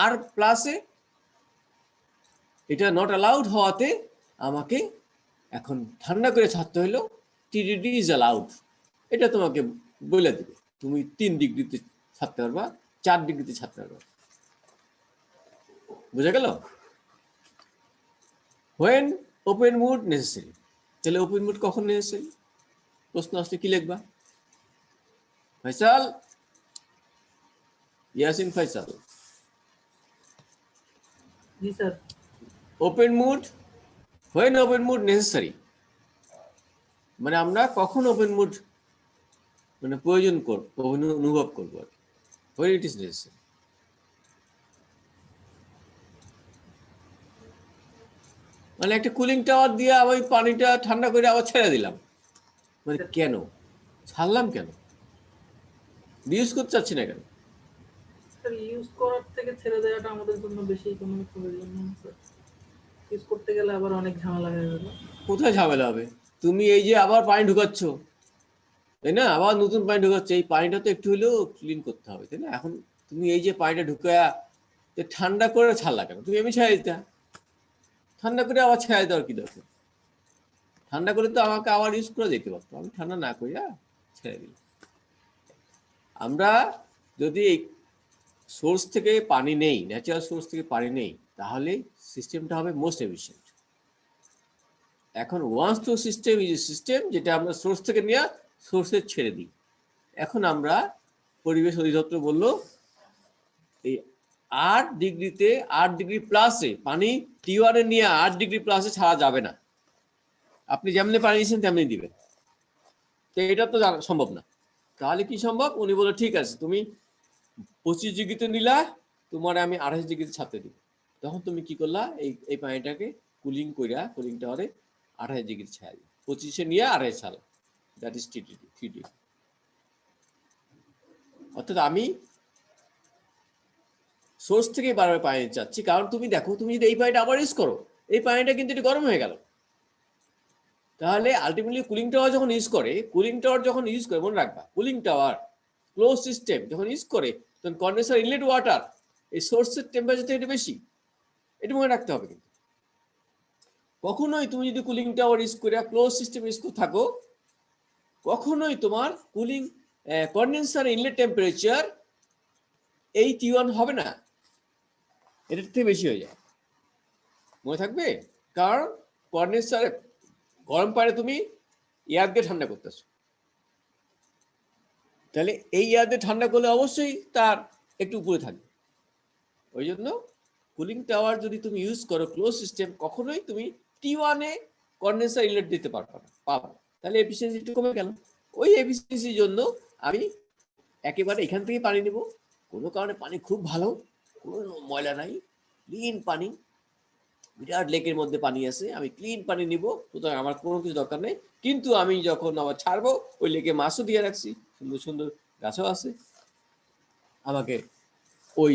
আর প্লাসে, এটা নট অ্যালাউড হওয়াতে আমাকে এখন ঠান্ডা করে ছাড়তে হলো TDD ইজ অ্যালাউড। এটা তোমাকে বলে দেবে, তুমি 3 ডিগ্রিতে ছাড়তে পারবা, 4 ডিগ্রিতে ছাড়তে পারবা। বুঝা গেল? when open mode necessary, তাহলে ওপেন মোড কখন নেসেসারি? প্রশ্ন আসলে কি লিখবা? ফয়সাল, ইয়াসিন ফয়সাল। জি sir. Open mode, when open mode necessary, মানে আমরা কখন ওপেন মোড মানে প্রয়োজন করব, অনুভব করব, when it is necessary। মানে একটা কুলিং টাওয়ার দিয়ে আমি পানিটা ঠান্ডা করে আবার ছেড়ে দিলাম, মানে কেন ছাড়লাম, কেন ইউজ করতে চাচ্ছি না কেন? স্যার ইউজ করার থেকে ছেড়ে দেওয়াটা আমাদের জন্য বেশি ইকোনমিক প্রয়োজন না স্যার। ইউজ করতে গেলে আবার অনেক ঝামেলা হয়ে যাবে। কোথায় ঝামেলা হবে? তুমি এই যে আবার পানি ঢুকাচ্ছ, তাই না? আবার নতুন পানি ঢুকাচ্ছ, এই পানিটা তো একটু হলেও ক্লিন করতে হবে, তাই না? এখন তুমি এই যে পানিটা ঢুকায়া ঠান্ডা করে ছাড়লা কেন? তুমি এমনি ছেড়ে দিতা, ঠান্ডা করে আবার ছেড়ে দেওয়ার কি দরকার? ঠান্ডা করে তো আমাকে আবার ইউজ করে যেতে পারতো, আমি ঠান্ডা না করিয়া ছেড়ে দিলাম। আমরা যদি এই সোর্স থেকে পানি নেই, ন্যাচারাল সোর্স থেকে পানি নেই, তাহলে সিস্টেমটা হবে মোস্ট এফিশিয়েন্ট। এখন once through system is a system যেটা আমরা সোর্স থেকে নিয়ে সোর্সে ছেড়ে দিই। এখন আমরা পরিবেশ অধিদপ্তর বললো এই 8 ডিগ্রিতে 8 ডিগ্রি প্লাসে পানি T1 এ নিয়ে 8 ডিগ্রি প্লাসে ছাড়া যাবে না। আপনি যেমনি পানি দিয়েছেন তেমনি দিবেন, তো এটা তো সম্ভব না। তাহলে কি সম্ভব? উনি বলে ঠিক আছে, তুমি 25 ডিগ্রিতে নিলা, তোমার আমি 28 ডিগ্রিতে ছাড়তে দিব। তখন তুমি কি করলা? এই পানিটাকে কুলিং কইরা কুলিং টাওয়ারে 28 ডিগ্রিতে ছাড়া দিই, 25-এ নিয়ে 28 ছাড়া, দ্যাট ইজ TDD, 3D। অর্থাৎ আমি সোর্স থেকে বারবার পানি চাচ্ছি, কারণ তুমি দেখো, তুমি যদি এই পানিটা আবার ইউজ করো, এই পানিটা কিন্তু একটু গরম হয়ে গেল। তাহলে আলটিমেটলি কুলিং টাওয়ার যখন ইউজ করে, মনে রাখবা, কুলিং টাওয়ার ক্লোজ সিস্টেম যখন ইউজ করে, তখন কন্ডেন্সার ইনলেট ওয়াটার এই সোর্সের টেম্পারেচার থেকে একটু বেশি, এটা মনে রাখতে হবে। কিন্তু কখনোই তুমি যদি কুলিং টাওয়ার ইউজ করে ক্লোজ সিস্টেম ইউজ করে থাকো, কখনোই তোমার কুলিং কন্ডেন্সার ইনলেট টেম্পারেচার এই T1 হবে না, এটার থেকে বেশি হয়ে যায়। মনে থাকবে, কারণ কন্ডেন্সারে গরম পানি তুমি এয়ার দিয়ে ঠান্ডা করতেছো, তাহলে এই এয়ার দিয়ে ঠান্ডা করলে অবশ্যই তার একটু উপরে থাকবে। ওই জন্য কুলিং টাওয়ার যদি তুমি ইউজ করো ক্লোজ সিস্টেম, কখনোই তুমি T1 এ কন্ডেন্সার ইনলেট দিতে পারবে না, তাহলে এফিসিয়েন্সি একটু কমে গেল। ওই এফিসিয়েন্সির জন্য আমি একেবারে এখান থেকে পানি নেব, কোনো কারণে পানি খুব ভালো, কোনো ময়লা নাই, ক্লিন পানি, বিরাট লেকের মধ্যে পানি আছে, আমি ক্লিন পানি নিব, সুতরাং আমার কোনো কিছু দরকার নেই। কিন্তু আমি যখন আবার ছাড়বো, ওই লেকে মাছও দিয়ে রাখছি, সুন্দর সুন্দর গাছও আছে, আমাকে ওই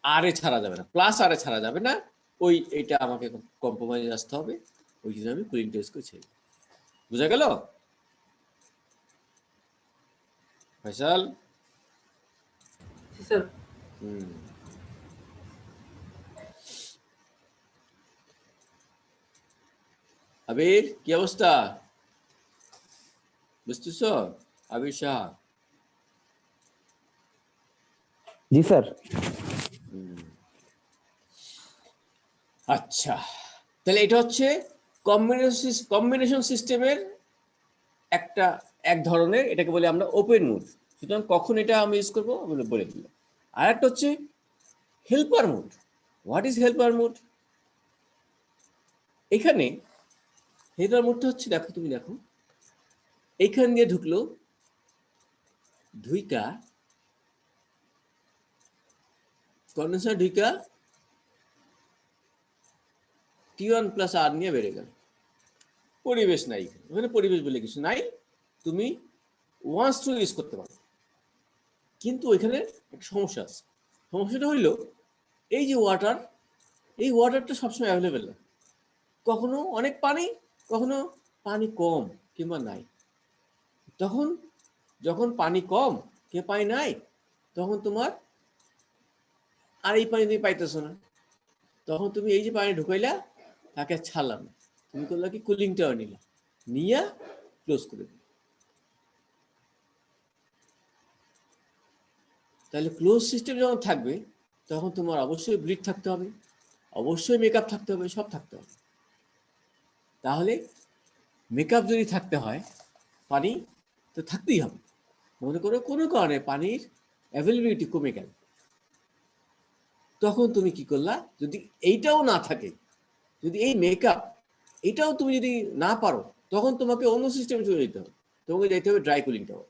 আরে ছাড়া যাবে না, প্লাস আরে ছাড়া যাবে না, ওই এটা আমাকে কম্প্রোমাইজ আসতে হবে। ওই জন্য আমি কুলিং টেস্ট করছি। বুঝা গেল ফয়সাল? স্যার আবির কি অবস্থা, বুঝতেছ? আবির শাহ? জি স্যার। আচ্ছা, তাহলে এটা হচ্ছে কম্বিনেশন সিস্টেমের এক ধরনের, এটাকে বলি আমরা ওপেন মুড। সুতরাং কখন এটা আমি ইউজ করবো আমি বলে দিলাম। আর একটা হচ্ছে helper mode. What is helper mode? এখানে হেল্পার মুডটা হচ্ছে, দেখো তুমি দেখো, এইখান দিয়ে ঢুকলো দুইটা কন্ডেন্সার, দুইটা T1 প্লাস আর নিয়ে বেড়ে গেল। পরিবেশ নাই, ওখানে পরিবেশ বলে কিছু নাই, তুমি ওয়ান্স টু ইউজ করতে পারো। কিন্তু ওইখানে একটা সমস্যা আছে। সমস্যাটা হইল এই যে ওয়াটার, এই ওয়াটারটা সবসময় অ্যাভেলেবেল না। কখনো অনেক পানি, কখনো পানি কম কিংবা নাই। তখন যখন পানি কম কিংবা পানি নাই, তখন তোমার আর এই পানি তুমি পাইতেছো না। তখন তুমি এই যে পানি ঢুকাইলা, তাকে ছাড়লাম না, তুমি করলা কি কুলিং টাওয়ার নিলা, নিয়ে ক্লোজ করে দিল। তাহলে ক্লোজ সিস্টেম যখন থাকবে, তখন তোমার অবশ্যই ব্লিড থাকতে হবে, অবশ্যই মেকআপ থাকতে হবে, সব থাকতে হবে। তাহলে মেকআপ যদি থাকতে হয়, পানি তো থাকতেই হবে। মনে করো কোনো কারণে পানির অ্যাভেলেবিলিটি কমে গেল, তখন তুমি কি করলা, যদি এইটাও না থাকে, যদি এই মেকআপ এটাও তুমি যদি না পারো, তখন তোমাকে অন্য সিস্টেমে চলে যেতে হবে, তোমাকে যেতে হবে ড্রাই কুলিং টাওয়ার।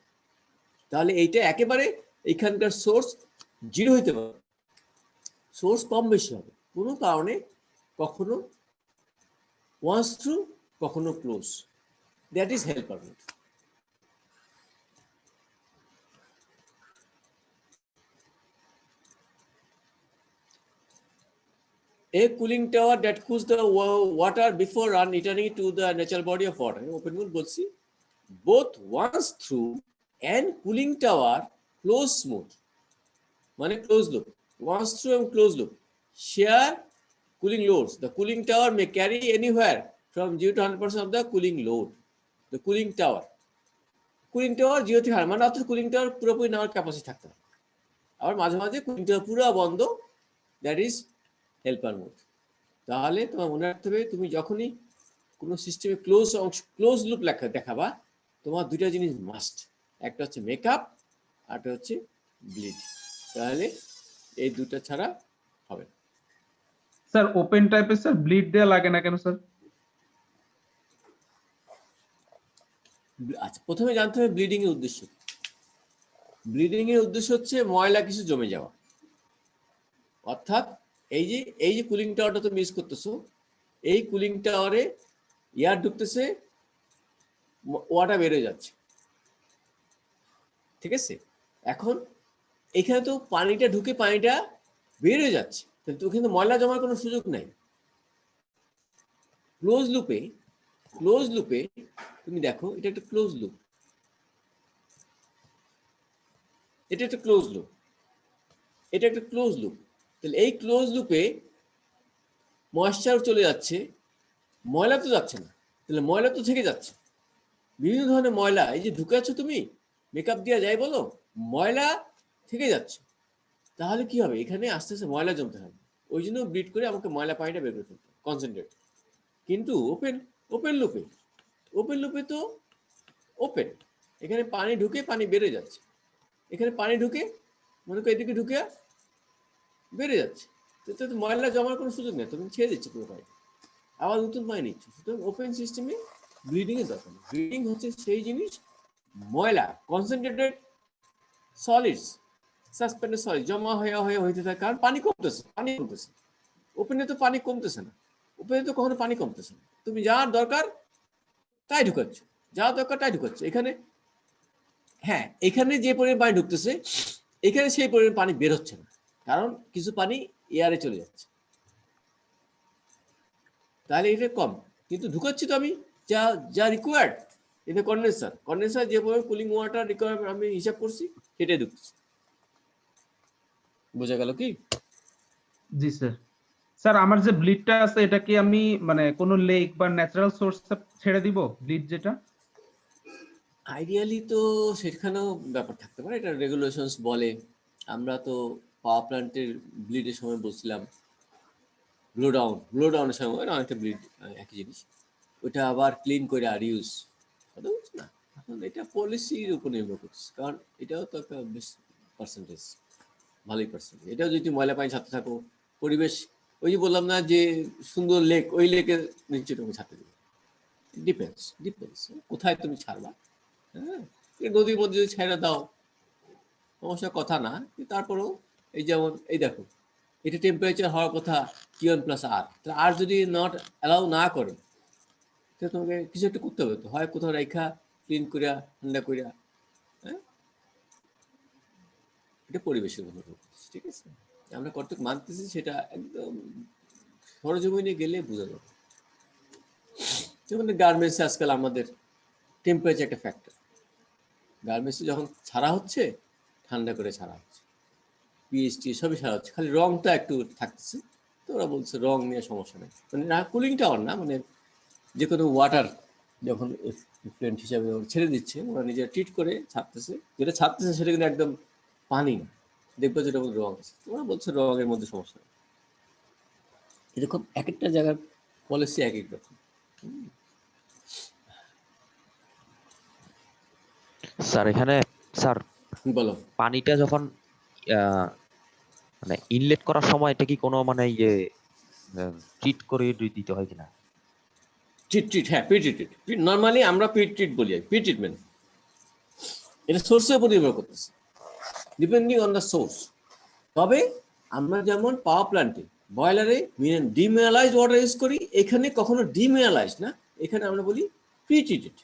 তাহলে এইটা একেবারে এইখানকার সোর্স জিরো হইতে পারে, সোর্স কম বেশি হবে কোনো কারণে, কখনো ওয়ান্স থ্রু, কখনো close. That is helper mode. A cooling tower that cools the water before returning to the natural body of water. Open mood বলছি, both once through and cooling tower close mode, মানে close loop, once through and close loop share cooling loads. The cooling tower may carry anywhere from 0 to 100% of the cooling load. The cooling tower 0 থেকে 100, মানে অর্থাৎ cooling tower পুরোপুরি নেওয়ার capacity থাকতে হবে। আবার মাঝে মাঝে কুলিং টাওয়ার পুরো বন্ধ, দ্যাট ইজ হেল্পার মোড। তাহলে তোমার মনে রাখতে হবে, তুমি যখনই কোনো সিস্টেমে ক্লোজ লুপ লেখা দেখাবা, তোমার দুইটা জিনিস মাস্ট, একটা হচ্ছে মেকআপ, আরটা হচ্ছে ব্লিড। তাহলে এই দুটো ছাড়া হবে না। স্যার ওপেন টাইপে স্যার ব্লিড দেয়া লাগে না কেন স্যার? আচ্ছা, প্রথমে জানতে হবে ব্লিডিং এর উদ্দেশ্য। ব্লিডিং এর উদ্দেশ্য হচ্ছে ময়লা কিছু জমে যাওয়া, অর্থাৎ এই যে কুলিং টাওয়ারটা তুমি ইউজ করতেছো, এই কুলিং টাওয়ারে এয়ার ঢুকতেছে, ওয়াটার বেরোয় যাচ্ছে, ঠিক আছে? এখন এখানে তো পানিটা ঢুকে পানিটা বেরোয় যাচ্ছে, কিন্তু ওখানে ময়লা জমার কোনো সুযোগ নাই। ক্লোজ লুপে তুমি দেখো, এটা একটা ক্লোজ লুপ, এটা একটা ক্লোজ লুপ, এটা একটা ক্লোজ লুপ। তাহলে এই ক্লোজ লুপে ময়েশ্চার চলে যাচ্ছে, ময়লা তো যাচ্ছে না, তাহলে ময়লা তো থেকে যাচ্ছে, বিভিন্ন ধরনের ময়লা। এই যে ঢুকে আছো তুমি, মেকআপ দেওয়া যায় বলো, ময়লা থেকে যাচ্ছে। তাহলে কি হবে, এখানে আস্তে আস্তে ময়লা জমতে হবে, ওই জন্য ব্লিড করে আমাকে ময়লা পানিটা বের করতে হবে, কনসেন্ট্রেট। কিন্তু ওপেন লুপে তো ওপেন, এখানে পানি ঢুকে পানি বেড়ে যাচ্ছে, এখানে পানি ঢুকে মনে করো এদিকে ঢুকে বেড়ে যাচ্ছে, তো ময়লা জমার কোনো সুযোগ নেই, তুমি ছেড়ে দিচ্ছি পুরো পানি, আবার নতুন পানি নিচ্ছি। সুতরাং ওপেন সিস্টেমে ব্লিডিং এর দরকার নেই। ব্লিডিং হচ্ছে সেই জিনিস, ময়লা কনসেন্ট্রেটেড সলিডস, সাসপেন্ডেড সলিড জমা হইতে থাকে, কারণ পানি কমতেছে। ওপেনে তো পানি কমতেছে না, ওপেনে তো কখনো পানি কমতেছে না, তুমি যার দরকার তাই ঢুকাচ্ছ, যা দরকার তাই ঢুকাচ্ছ। এখানে হ্যাঁ, এখানে যে পরিমাণ পানি ঢুকতেছে, এখানে সেই পরিমাণ পানি বের হচ্ছে না, কারণ কিছু পানি এয়ারে চলে যাচ্ছে, তাহলে এটা কম। কিন্তু ঢুকাচ্ছি তো আমি যা যা রিকোয়ার্ড। এটা কন্ডেন্সার যে পরিমাণ কুলিং ওয়াটার রিকোয়ারমেন্ট আমি হিসাব করছি, সেটাই ঢুকছে। বোঝা গেল কি? জি স্যার। স্যার আমার যে ব্লিডটা আছে, এটা কি আমি মানে কোনো লেক বা ন্যাচারাল সোর্সে ছেড়ে দিব ব্লিড যেটা? আইডিয়ালি তো সেখানেও ব্যাপার থাকতে পারে, এটা রেগুলেশনস বলে। আমরা তো পাওয়ার প্ল্যান্টের ব্লিডের সময় বলছিলাম ব্লো ডাউনের সময় অনেকটা ব্লিড একই জিনিস, ওটা আবার ক্লিন করে আর ইউজ, কথা বুঝছো না? এখন এটা পলিসির উপর নির্ভর করছে, কারণ এটাও তো একটা বেশ পার্সেন্টেজ, ভালোই পার্সেন্টেজ। এটাও যদি ময়লা পানি ছাড়তে থাকো, পরিবেশ, ওই যে বললাম না যে সুন্দর লেক, ওই লেকের নিচে তুমি ছাড়তে দেবে, ডিপেন্ডস কোথায় তুমি ছাড়বা। হ্যাঁ, নদীর মধ্যে যদি ছেড়ে দাও সমস্যার কথা না, তারপরেও এই যেমন এই দেখো, এটা টেম্পারেচার হওয়ার কথা T1+R, আর যদি নট অ্যালাউ না করে, তাহলে তোমাকে কিছু একটা করতে হবে, তো হয় কোথাও রেখা ক্লিন করিয়া ঠান্ডা করিয়া। হ্যাঁ, এটা পরিবেশের উপর নির্ভর করছে, ঠিক আছে? আমরা কতটুকু মানতেছি সেটা একদম সরজমিনে গেলে বোঝা যাবে। যেমন গার্মেন্টসে আজকাল আমাদের টেম্পারেচার একটা ফ্যাক্টর, গার্মেন্টসে যখন ছাড়া হচ্ছে ঠান্ডা করে ছাড়া হচ্ছে, পিএইচটি সবই ছাড়া হচ্ছে, খালি রংটা একটু থাকতেছে, তো ওরা বলছে রং নিয়ে সমস্যা নেই, মানে না কুলিং টাওয়ার না, মানে যে কোনো ওয়াটার যখন এফ্লুয়েন্ট হিসাবে ছেড়ে দিচ্ছে, ওরা নিজেরা ট্রিট করে ছাড়তেছে, যেটা ছাড়তেছে সেটা কিন্তু একদম পানি না, দেখবে যেটা মধ্যে রং আছে, ওরা বলছে রঙের মধ্যে সমস্যা নেই। এরকম এক একটা জায়গার পলিসি এক এক রকম। স্যার এখানে স্যার বলো। পানিটা যখন মানে ইনলেট করার সময় এটা কি কোনো মানে ইয়ে ট্রিট করে দিতে হয় কিনা? ট্রিট, হ্যাঁ, প্রি-ট্রিটেড। নরমালি আমরা প্রি-ট্রিট বলি, প্রি-ট্রিটমেন্ট। এটা সোর্সের উপর নির্ভর করতেছে, ডিপেন্ডিং অন দ্য সোর্স। তবে আমরা যেমন পাওয়ার প্ল্যান্টে বয়লারে ডিমিনারালাইজড ওয়াটার ইউজ করি, এখানে কখনো ডিমিনারালাইজ না, এখানে আমরা বলি প্রি-ট্রিটেড।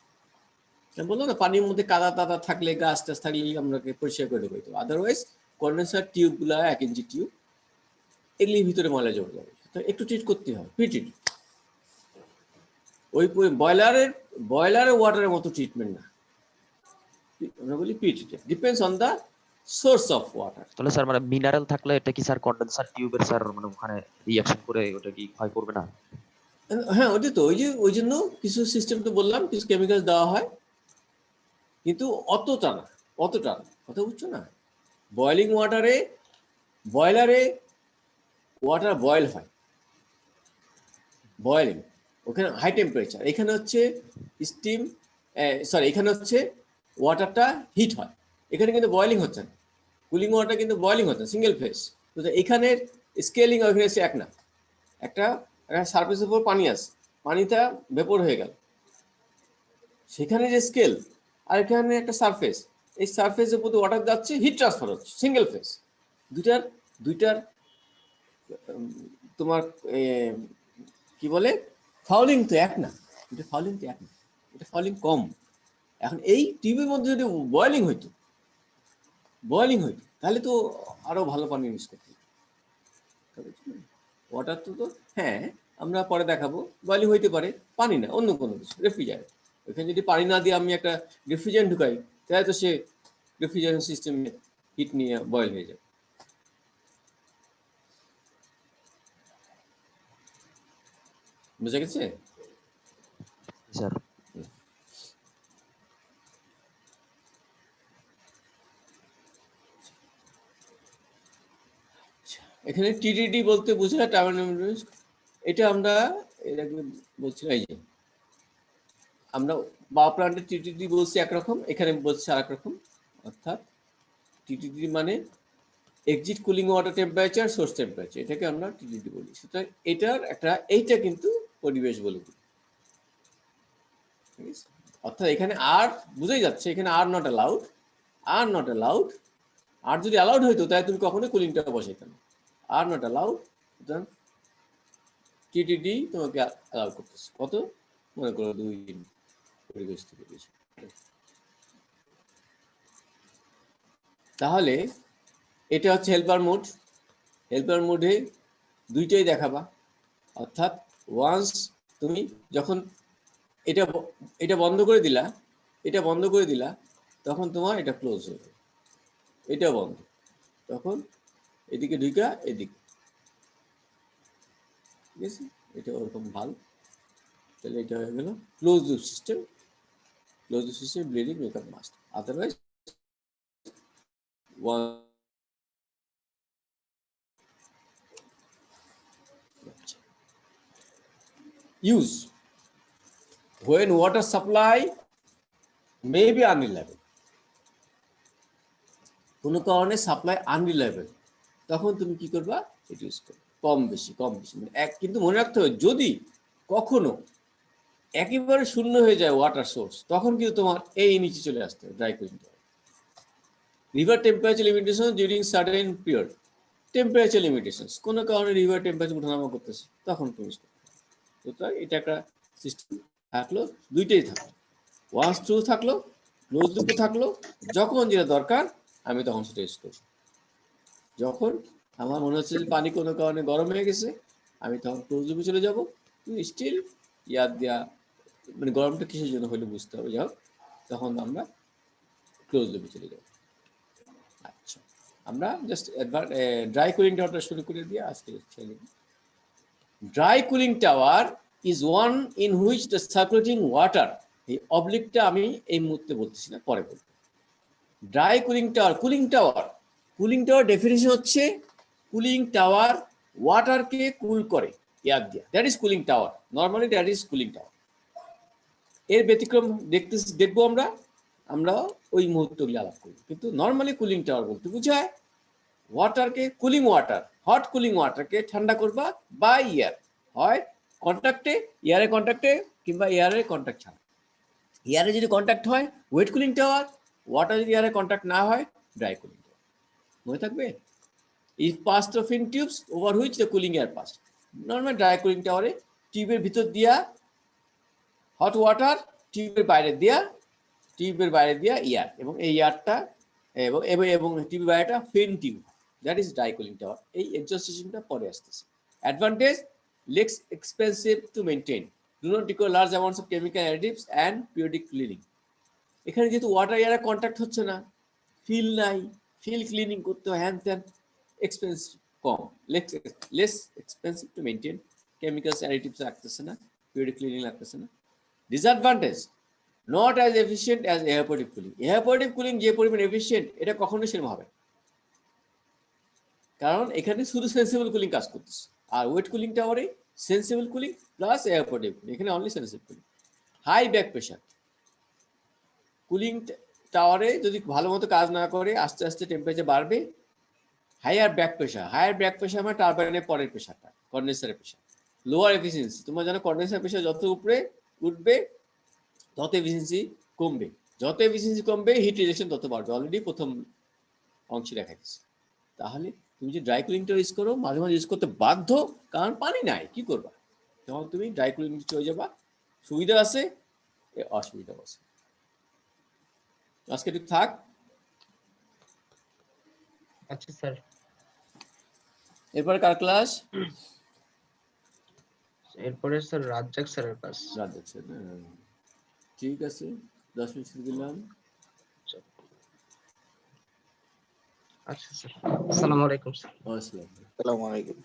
বললো না পানির মধ্যে কাদা টাদা থাকলে, গাছ টাছ থাকলে আমরা পরিষ্কার করে দেবো, আদারওয়াইজ কন্ডেন্সার টিউবগুলা 1 ইঞ্চি টিউব, এগুলির ভিতরে ময়লা জমে যাবে, তো একটু ট্রিট করতে হয়, প্রি-ট্রিট। ওই বয়লারের ওয়াটারের মতো ট্রিটমেন্ট না, আমরা বলি pre-treated, depends on the source of water. তাহলে স্যার মানে মিনারেল থাকলে এটা কি স্যার কন্ডেন্সার টিউবের স্যার মানে ওখানে রিঅ্যাকশন করে ওটা কি ক্ষয় করবে না? হ্যাঁ, ওটা তো ওই জন্য কিছু সিস্টেম তো বললাম, কিছু কেমিক্যাল দেওয়া হয়, কিন্তু অতটা না, কথা বুঝছো না? বয়লিং ওয়াটারে, বয়লারে ওয়াটার বয়েল হয়, বয়েলিং, ওখানে হাই টেম্পারেচার, এখানে হচ্ছে স্টিম, সরি, এখানে হচ্ছে ওয়াটারটা হিট হয়, এখানে কিন্তু বয়েলিং হচ্ছে না, কুলিং ওয়াটার কিন্তু বয়েলিং হচ্ছে, সিঙ্গেল ফেজ। তো এখানের স্কেলিং ওইখানে এক না, একটা সারফেসের উপর পানি আছে, পানিটা ভেপর হয়ে গেল, সেখানে যে স্কেল, আর এখানে একটা সারফেস, এই সারফেসের উপর ওয়াটার যাচ্ছে, হিট ট্রান্সফার হচ্ছে, সিঙ্গেল ফেজ। দুইটার তোমার কি বলে ফাউলিং তো এক না, এটা ফাউলিং কম। এখন এই টিউবের মধ্যে যদি বয়েলিং হইতো, তাহলে তো আরো ভালো পানি ইউজ করতে। ওয়াটার তো হ্যাঁ, আমরা পরে দেখাবো, বয়েলিং হইতে পারে, পানি না, অন্য কোনো কিছু, রেফ্রিজারেন্ট। ওইখানে যদি পানি না দিয়ে আমি একটা রেফ্রিজারেন্ট ঢুকাই, তাহলে তো সে রেফ্রিজারেন্ট সিস্টেমে হিট নিয়ে বয়েল হয়ে যাবে। বুঝা গেছে স্যার? এখানে টিটিডি বলতে বোঝায় টার্মিনোলজি, এটা আমরা এর আগে বলছিলাম, এই যে আমরা পাওয়ার প্ল্যান্টে টিটিডি বলছি একরকম, এখানে বলছি আরেক রকম, অর্থাৎ টিটিডি মানে exit cooling water temperature, source temperature, এটাকে আমরা টিটিডি বলি। সুতরাং এইটা কিন্তু পরিবেশ বলে দিই, ঠিক আছে? অর্থাৎ এখানে আর বুঝাই যাচ্ছে, এখানে আর নট অ্যালাউড, আর যদি অ্যালাউড হইতো তাহলে তুমি কখনোই কুলিংটা বসাইতে না, আর নট অ্যালাউড। সুতরাং টিটিডি তোমাকে অ্যালাউ করতেছে, কত মনে করো 2 দিন পরিবেশ থেকে বেশি। তাহলে এটা হচ্ছে হেল্পার মোডে দুইটাই দেখাবা, অর্থাৎ ওয়ান্স তুমি যখন এটা বন্ধ করে দিলা, তখন তোমার এটা ক্লোজ হয়ে যাবে, এটা বন্ধ, তখন এদিকে ঢুকা এদিকে, ঠিক আছে? এটা ওরকম ভাল, তাহলে এটা হয়ে গেল close loop system, bleeding makeup must, otherwise one use when water supply may be unreliable. কোনো কারণে সাপ্লাই আনরিলায়েবল, তখন তুমি কি করবা? এটা ইউজ করবে। কম বেশি মানে এক, কিন্তু মনে রাখতে হবে যদি কখনো একেবারে শূন্য হয়ে যায় ওয়াটার সোর্স, তখন কিন্তু তোমার এই নিচে চলে আসতে হবে dry cooling tower. River temperature limitation during certain period, temperature limitation, কোনো কারণে রিভার টেম্পারেচার উঠানামা করতেছে, তখন তুমি ইউজ করতে হবে। সুতরাং এটা একটা সিস্টেম থাকলো, দুইটাই থাকলো, ওয়ান্স ট্রু থাকলো, ক্লোজ লুপও থাকলো। যখন যেটা দরকার আমি তখন সেটা ইউজ করবো। যখন আমার মনে হচ্ছে যে পানি কোনো কারণে গরম হয়ে গেছে, আমি তখন ক্লোজ লুপে চলে যাবো। কিন্তু স্টিল ইয়াদ দেওয়া, মানে গরমটা কিসের জন্য হলে বুঝতে হবে, যাই হোক, তখন আমরা ক্লোজ লুপে চলে যাবো। আচ্ছা, আমরা জাস্ট ড্রাই কুলিং টাওয়ারটা শুরু করে দিয়ে আজকে ছেড়ে দিই। Dry cooling tower is one in which the circulating water, এই অবলিকটা আমি এই মুহূর্তে বলতেছি না, পরে বলবো। Dry cooling tower, cooling tower definition হচ্ছে কুলিং টাওয়ার ওয়াটারকে কুল করে এয়ার দিয়ে, that is cooling tower. Normally that is cooling tower. এর ব্যতিক্রম দেখবো আমরা ওই মুহূর্তগুলি আলাপ করি। কিন্তু নর্মালি কুলিং টাওয়ার বলতে বোঝায় ওয়াটারকে কুলিং ওয়াটার, হট কুলিং ওয়াটারকে ঠান্ডা করবা বাই ইয়ার, হয় কন্ট্যাক্টে, এয়ারে কন্ট্যাক্টে, কিংবা এয়ারের কন্ট্যাক্ট ছাড়া। এয়ারে যদি কন্ট্যাক্ট হয় ওয়েট কুলিং টাওয়ার, ওয়াটার যদি এয়ারে কন্ট্যাক্ট না হয় ড্রাই কুলিং টাওয়ার। মনে থাকবে? If past of in tubes over which the cooling air pass. Normal dry cooling টাওয়ারে টিউবের ভিতর দিয়া হট ওয়াটার, টিউবের বাইরে দিয়া ইয়ার, এবং এই ইয়ারটা এবং টিউবের বাইরেটা fin tube, that is dry cooling tower. এই এক্সস্ট সিস্টেমটা পরে আসতেছে। Advantage, less expensive to maintain, do not require large amounts of chemical additives and periodic cleaning. এখানে যেহেতু ওয়াটার এয়ারে কন্ট্যাক্ট হচ্ছে না, ফিল নাই, ফিল ক্লিনিং করতে হয়, হ্যান ত্যান, এক্সপেন্স কম, less expensive to maintain, chemicals additives লাগতেছে না, পিরিয়ডিক ক্লিনিং লাগতেছে না। Disadvantage, not as efficient as evaporative cooling. Evaporative cooling যে পরিমাণ এফিসিয়েন্ট, এটা কখনোই সেরকম হবে, কারণ এখানে শুধু সেন্সিবল কুলিং কাজ করতেছে। আর ওয়েট কুলিং টাওয়ারে sensible cooling plus evaporative cooling, এখানে only sensible cooling. High back pressure, cooling টাওয়ারে যদি ভালো মতো কাজ না করে আস্তে আস্তে টেম্পারেচার বাড়বে। হায়ার ব্যাক প্রেশার মানে টারবাইনের পরের প্রেশারটা, কন্ডেন্সারের প্রেশার। লোয়ার এফিসিয়েন্সি, তোমরা জানো কন্ডেন্সার প্রেশার যত উপরে উঠবে তত এফিসিয়েন্সি কমবে, হিট রিজেকশন তত বাড়বে। অলরেডি প্রথম অংশে দেখা গেছে। তাহলে তুমি যে ড্রাই কুলিংটা ইউজ করো, মাঝে মাঝে ইউজ করতে বাধ্য, কারণ পানি নাই, কি করবা? তখন তুমি ড্রাই কুলিং চলে যাবা। সুবিধা আছে, অসুবিধাও আছে। আজকে একটু থাক। আচ্ছা স্যার। এরপরে কার ক্লাস? এরপরে স্যার রাজ্জাক স্যারের ক্লাস। রাজ্জাক স্যার, ঠিক আছে, 10 মিনিট ছুটি দিলাম। আচ্ছা স্যার, আসসালামু আলাইকুম স্যার। আসসালাম। আসসালামু আলাইকুম।